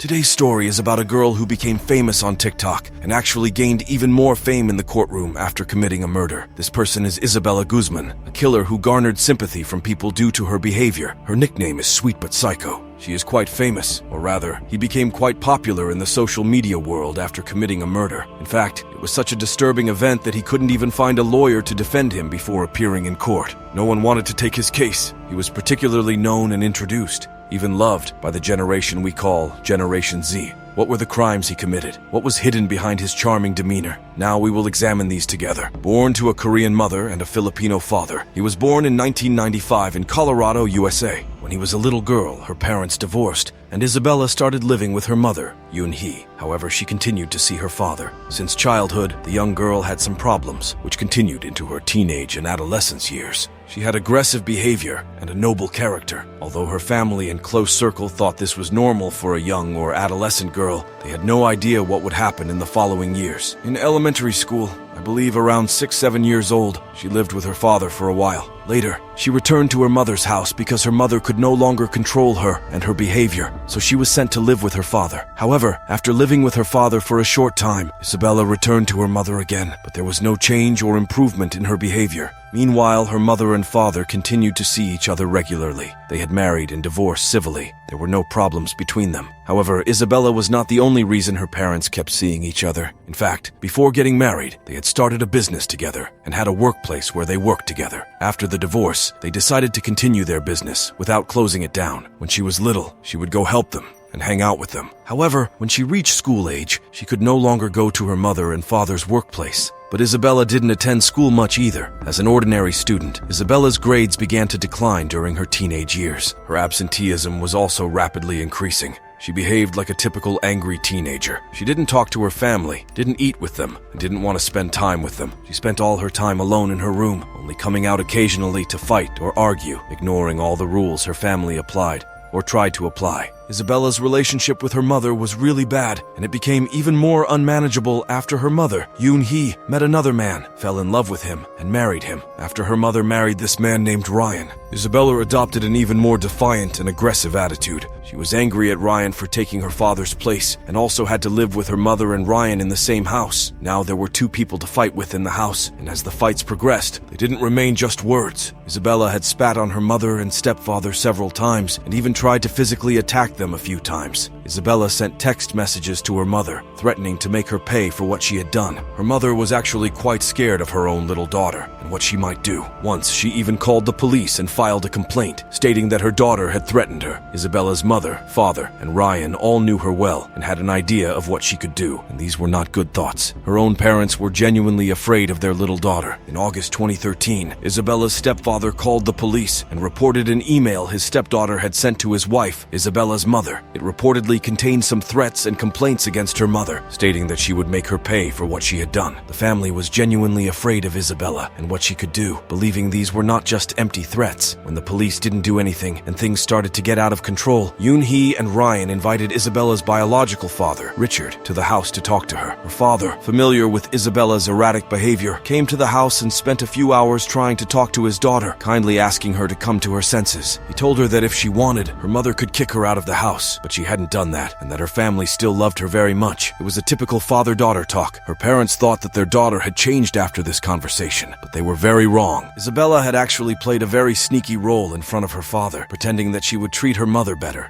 Today's story is about a girl who became famous on TikTok and actually gained even more fame in the courtroom after committing a murder. This person is Isabella Guzman, a killer who garnered sympathy from people due to her behavior. Her nickname is Sweet But Psycho. She is quite famous, or rather, he became quite popular in the social media world after committing a murder. In fact, it was such a disturbing event that he couldn't even find a lawyer to defend him before appearing in court. No one wanted to take his case. He was particularly known and introduced, even loved by the generation we call Generation Z. What were the crimes he committed? What was hidden behind his charming demeanor? Now we will examine these together. Born to a Korean mother and a Filipino father, he was born in 1995 in Colorado, USA. When he was a little girl, her parents divorced, and Isabella started living with her mother, Yoon-hee. However, she continued to see her father. Since childhood, the young girl had some problems, which continued into her teenage and adolescence years. She had aggressive behavior and a noble character. Although her family and close circle thought this was normal for a young or adolescent girl, they had no idea what would happen in the following years. In elementary school, I believe around 6-7 years old, she lived with her father for a while. Later, she returned to her mother's house because her mother could no longer control her and her behavior, so she was sent to live with her father. However, after living with her father for a short time, Isabella returned to her mother again, but there was no change or improvement in her behavior. Meanwhile, her mother and father continued to see each other regularly. They had married and divorced civilly. There were no problems between them. However, Isabella was not the only reason her parents kept seeing each other. In fact, before getting married, they had started a business together and had a workplace where they worked together. After the divorce, they decided to continue their business without closing it down. When she was little, she would go help them and hang out with them. However, when she reached school age, she could no longer go to her mother and father's workplace. But Isabella didn't attend school much either. As an ordinary student, Isabella's grades began to decline during her teenage years. Her absenteeism was also rapidly increasing. She behaved like a typical angry teenager. She didn't talk to her family, didn't eat with them, and didn't want to spend time with them. She spent all her time alone in her room, only coming out occasionally to fight or argue, ignoring all the rules her family applied or tried to apply. Isabella's relationship with her mother was really bad, and it became even more unmanageable after her mother, Yoon-hee, met another man, fell in love with him, and married him. After her mother married this man named Ryan, Isabella adopted an even more defiant and aggressive attitude. She was angry at Ryan for taking her father's place, and also had to live with her mother and Ryan in the same house. Now there were two people to fight with in the house, and as the fights progressed, they didn't remain just words. Isabella had spat on her mother and stepfather several times, and even tried to physically attack them a few times. Isabella sent text messages to her mother, threatening to make her pay for what she had done. Her mother was actually quite scared of her own little daughter and what she might do. Once, she even called the police and filed a complaint, stating that her daughter had threatened her. Isabella's mother, father, and Ryan all knew her well and had an idea of what she could do, and these were not good thoughts. Her own parents were genuinely afraid of their little daughter. In August 2013, Isabella's stepfather called the police and reported an email his stepdaughter had sent to his wife, Isabella's mother. It reportedly contained some threats and complaints against her mother, stating that she would make her pay for what she had done. The family was genuinely afraid of Isabella and what she could do, believing these were not just empty threats. When the police didn't do anything and things started to get out of control, Yoon-hee and Ryan invited Isabella's biological father, Richard, to the house to talk to her. Her father, familiar with Isabella's erratic behavior, came to the house and spent a few hours trying to talk to his daughter, kindly asking her to come to her senses. He told her that if she wanted, her mother could kick her out of the house, but she hadn't done that, and that her family still loved her very much. It was a typical father-daughter talk. Her parents thought that their daughter had changed after this conversation, but they were very wrong. Isabella had actually played a very sneaky role in front of her father, pretending that she would treat her mother better,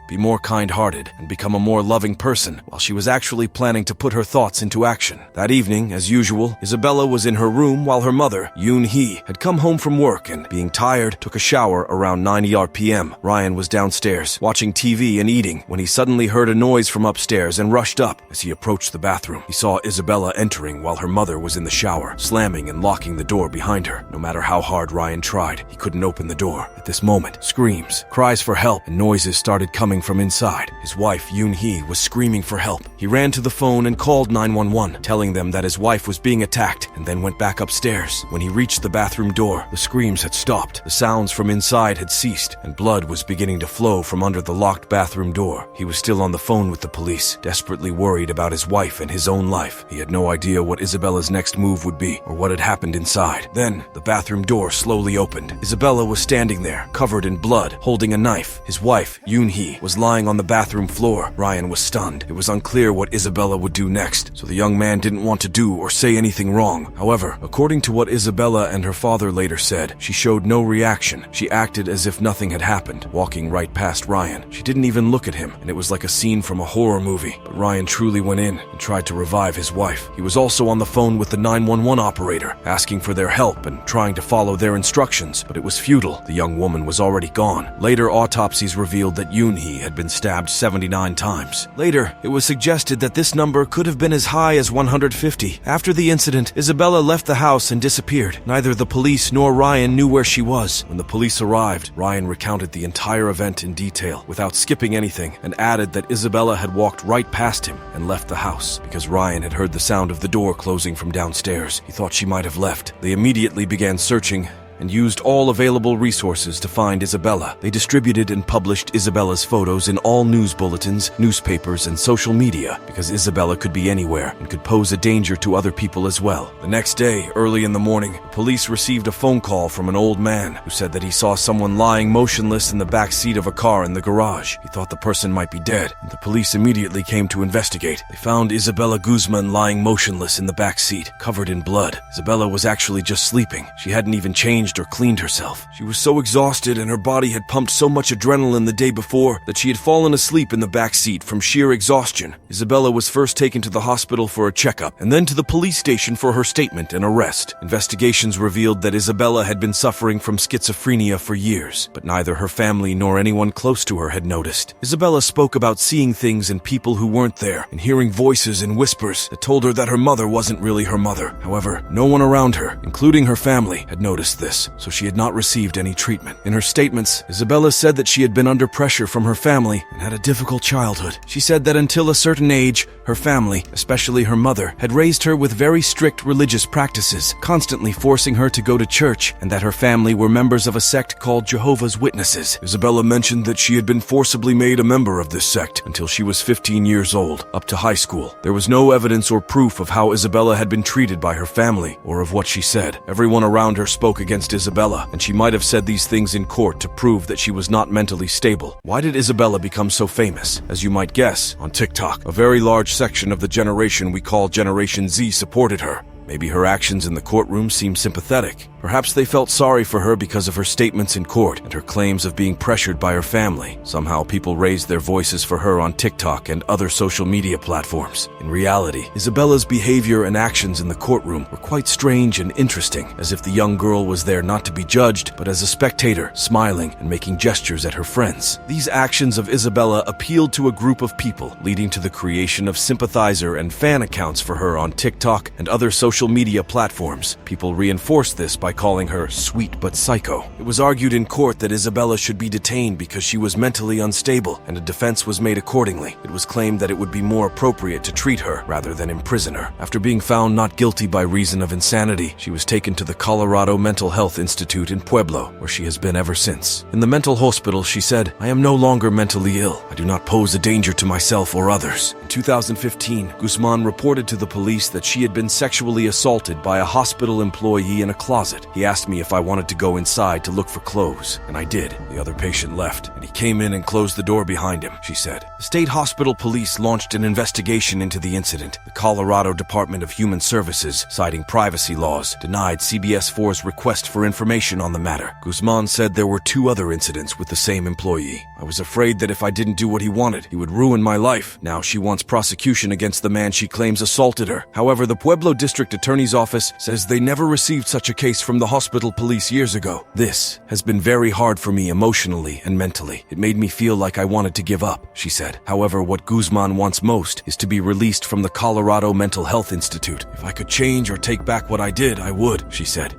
be more kind-hearted, and become a more loving person, while she was actually planning to put her thoughts into action. That evening, as usual, Isabella was in her room while her mother, Yoon-hee, had come home from work and, being tired, took a shower around 9 p.m. Ryan was downstairs, watching TV and eating, when he suddenly heard a noise from upstairs and rushed up. As he approached the bathroom, he saw Isabella entering while her mother was in the shower, slamming and locking the door behind her. No matter how hard Ryan tried, he couldn't open the door. At this moment, screams, cries for help, and noises started coming from inside. His wife, Yoon-hee, was screaming for help. He ran to the phone and called 911, telling them that his wife was being attacked, and then went back upstairs. When he reached the bathroom door, the screams had stopped. The sounds from inside had ceased, and blood was beginning to flow from under the locked bathroom door. He was still on the phone with the police, desperately worried about his wife and his own life. He had no idea what Isabella's next move would be, or what had happened inside. Then, the bathroom door slowly opened. Isabella was standing there, covered in blood, holding a knife. His wife, Yoon-hee, was was lying on the bathroom floor. Ryan was stunned. It was unclear what Isabella would do next, so the young man didn't want to do or say anything wrong. However, according to what Isabella and her father later said, she showed no reaction. She acted as if nothing had happened, walking right past Ryan. She didn't even look at him, and it was like a scene from a horror movie. But Ryan truly went in and tried to revive his wife. He was also on the phone with the 911 operator, asking for their help and trying to follow their instructions, but it was futile. The young woman was already gone. Later autopsies revealed that Yoon-hee had been stabbed 79 times. Later, it was suggested that this number could have been as high as 150. After the incident, Isabella left the house and disappeared. Neither the police nor Ryan knew where she was. When the police arrived, Ryan recounted the entire event in detail, without skipping anything, and added that Isabella had walked right past him and left the house. Because Ryan had heard the sound of the door closing from downstairs, he thought she might have left. They immediately began searching and used all available resources to find Isabella. They distributed and published Isabella's photos in all news bulletins, newspapers, and social media, because Isabella could be anywhere and could pose a danger to other people as well. The next day, early in the morning, the police received a phone call from an old man who said that he saw someone lying motionless in the back seat of a car in the garage. He thought the person might be dead, and the police immediately came to investigate. They found Isabella Guzman lying motionless in the back seat, covered in blood. Isabella was actually just sleeping. She hadn't even changed or cleaned herself. She was so exhausted and her body had pumped so much adrenaline the day before that she had fallen asleep in the back seat from sheer exhaustion. Isabella was first taken to the hospital for a checkup and then to the police station for her statement and arrest. Investigations revealed that Isabella had been suffering from schizophrenia for years, but neither her family nor anyone close to her had noticed. Isabella spoke about seeing things and people who weren't there and hearing voices and whispers that told her that her mother wasn't really her mother. However, no one around her, including her family, had noticed this, so she had not received any treatment. In her statements, Isabella said that she had been under pressure from her family and had a difficult childhood. She said that until a certain age, her family, especially her mother, had raised her with very strict religious practices, constantly forcing her to go to church, and that her family were members of a sect called Jehovah's Witnesses. Isabella mentioned that she had been forcibly made a member of this sect until she was 15 years old, up to high school. There was no evidence or proof of how Isabella had been treated by her family or of what she said. Everyone around her spoke against Isabella, and she might have said these things in court to prove that she was not mentally stable. Why did Isabella become so famous? As you might guess, on TikTok, a very large section of the generation we call Generation Z supported her. Maybe her actions in the courtroom seemed sympathetic. Perhaps they felt sorry for her because of her statements in court and her claims of being pressured by her family. Somehow people raised their voices for her on TikTok and other social media platforms. In reality, Isabella's behavior and actions in the courtroom were quite strange and interesting, as if the young girl was there not to be judged, but as a spectator, smiling and making gestures at her friends. These actions of Isabella appealed to a group of people, leading to the creation of sympathizer and fan accounts for her on TikTok and other social media platforms. People reinforced this by calling her sweet but psycho. It was argued in court that Isabella should be detained because she was mentally unstable, and a defense was made accordingly. It was claimed that it would be more appropriate to treat her rather than imprison her. After being found not guilty by reason of insanity, she was taken to the Colorado Mental Health Institute in Pueblo, where she has been ever since. In the mental hospital, she said, "I am no longer mentally ill. I do not pose a danger to myself or others." In 2015, Guzman reported to the police that she had been sexually assaulted by a hospital employee in a closet. He asked me if I wanted to go inside to look for clothes, and I did. The other patient left, and he came in and closed the door behind him, she said. The state hospital police launched an investigation into the incident. The Colorado Department of Human Services, citing privacy laws, denied CBS4's request for information on the matter. Guzman said there were 2 other incidents with the same employee. "I was afraid that if I didn't do what he wanted, he would ruin my life." Now she wants prosecution against the man she claims assaulted her. However, the Pueblo District Attorney's Office says they never received such a case from the hospital police years ago. "This has been very hard for me emotionally and mentally. It made me feel like I wanted to give up," she said. However, what Guzman wants most is to be released from the Colorado Mental Health Institute. "If I could change or take back what I did, I would," she said.